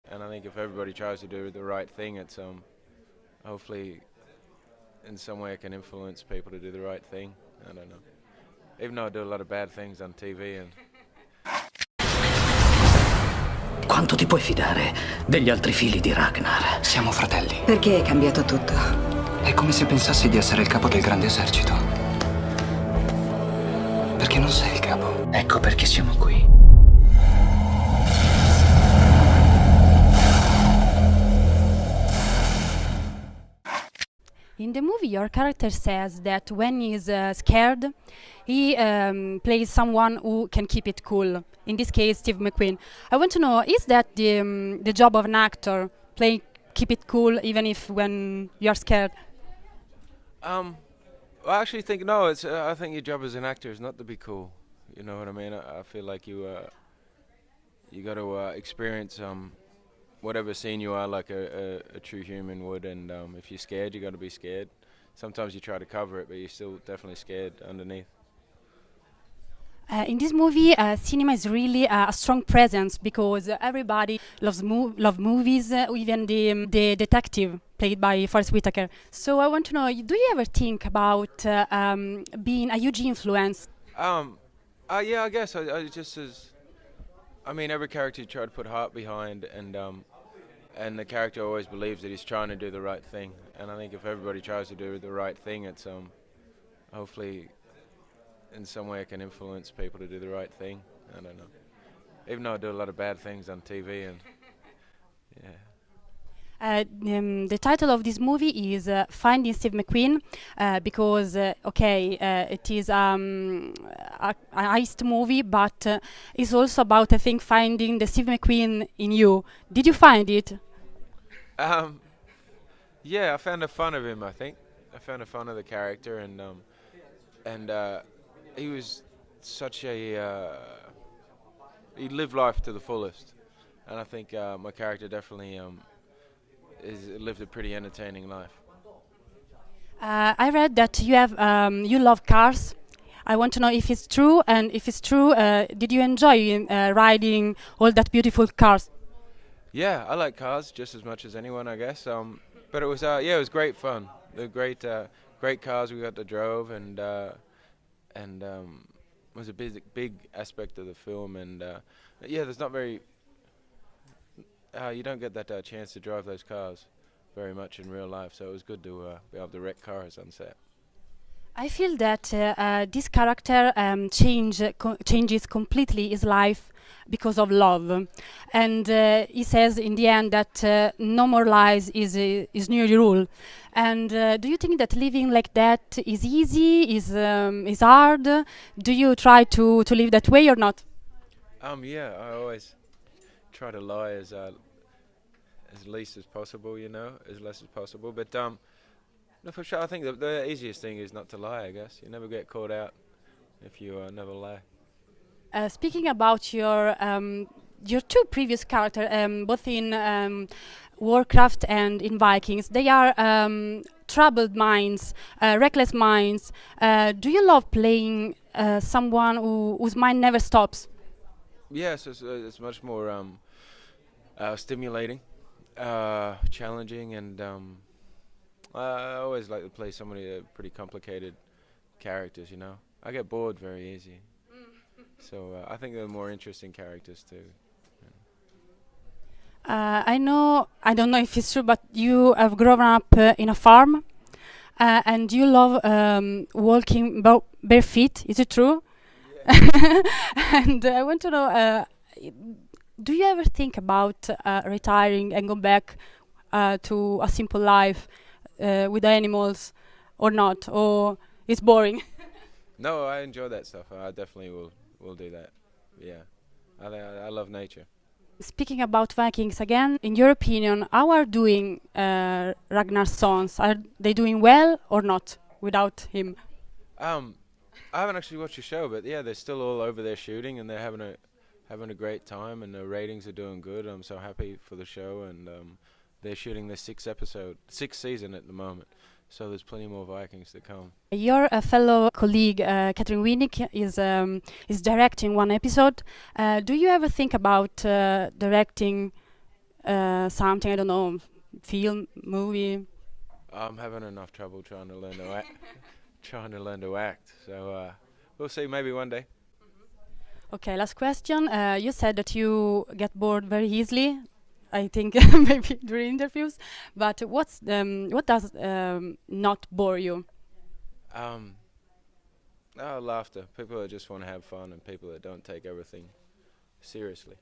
And I think if everybody tries to do the right thing, it's hopefully in some way it can influence people to do the right thing. I don't know. Even though I do a lot of bad things on TV and Quanto ti puoi fidare degli altri figli di Ragnar? Siamo fratelli. Perché è cambiato tutto? È come se pensassi di essere il capo del grande esercito. Perché non sei il capo. Ecco perché siamo qui. In the movie, your character says that when he's scared, he plays someone who can keep it cool. In this case, Steve McQueen. I want to know: is that the job of an actor, play keep it cool even if when you are scared? I actually think no. It's I think your job as an actor is not to be cool. You know what I mean? I feel like you got to experience whatever scene you are like a true human would, and if you're scared, you got to be scared. Sometimes you try to cover it, but you're still definitely scared underneath. In this movie, cinema is really a strong presence because everybody love movies, even the detective played by Forest Whitaker. So I want to know: do you ever think about being a huge influence? Yeah, I guess I just as. I mean, every character you try to put heart behind, and the character always believes that he's trying to do the right thing. And I think if everybody tries to do the right thing, it's hopefully in some way it can influence people to do the right thing. I don't know. Even though I do a lot of bad things on TV and yeah. The title of this movie is Finding Steve McQueen because, it is a heist movie, but it's also about, I think, finding the Steve McQueen in you. Did you find it? Yeah, I found the fun of him, I think. I found the fun of the character, and he was such a... he lived life to the fullest. And I think my character definitely... lived a pretty entertaining life. I read that you love cars. I want to know if it's true, and if it's true, did you enjoy riding all that beautiful cars? Yeah, I like cars just as much as anyone, I guess. But it was it was great fun. They're great cars we got to drove, and was a big aspect of the film. And there's not very. You don't get that chance to drive those cars very much in real life, so it was good to be able to wreck cars on set. I feel that this character changes completely his life because of love, and he says in the end that no more lies is new rule. And do you think that living like that is easy? Is hard? Do you try to live that way or not? Yeah, I always try to lie as least as possible, as less as possible. But no, for sure, I think the easiest thing is not to lie. I guess you never get caught out if you never lie. Speaking about your two previous characters, both in Warcraft and in Vikings, they are troubled minds, reckless minds. Do you love playing someone whose mind never stops? Yes, it's much more stimulating, challenging, and I always like to play somebody pretty complicated characters. I get bored very easy, so I think they're more interesting characters too. I don't know if it's true, but you have grown up in a farm, and you love walking bare feet. Is it true? Yeah. And I want to know, do you ever think about retiring and go back to a simple life with animals, or not? Or it's boring? No, I enjoy that stuff. I definitely will do that. Yeah, I love nature. Speaking about Vikings again, in your opinion, how are doing Ragnar's sons? Are they doing well or not without him? I haven't actually watched the show, but yeah, they're still all over there shooting, and they're having a great time, and the ratings are doing good. I'm so happy for the show, and they're shooting the sixth season at the moment. So there's plenty more Vikings to come. Your fellow colleague Catherine Winnick is directing one episode. Do you ever think about directing something, I don't know, film, movie? I'm having enough trouble trying to learn to act. Trying to learn to act. So we'll see. Maybe one day. Okay, last question. You said that you get bored very easily. I think maybe during interviews. But what does not bore you? Laughter. People that just want to have fun and people that don't take everything seriously.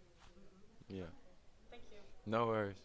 Yeah. Thank you. No worries.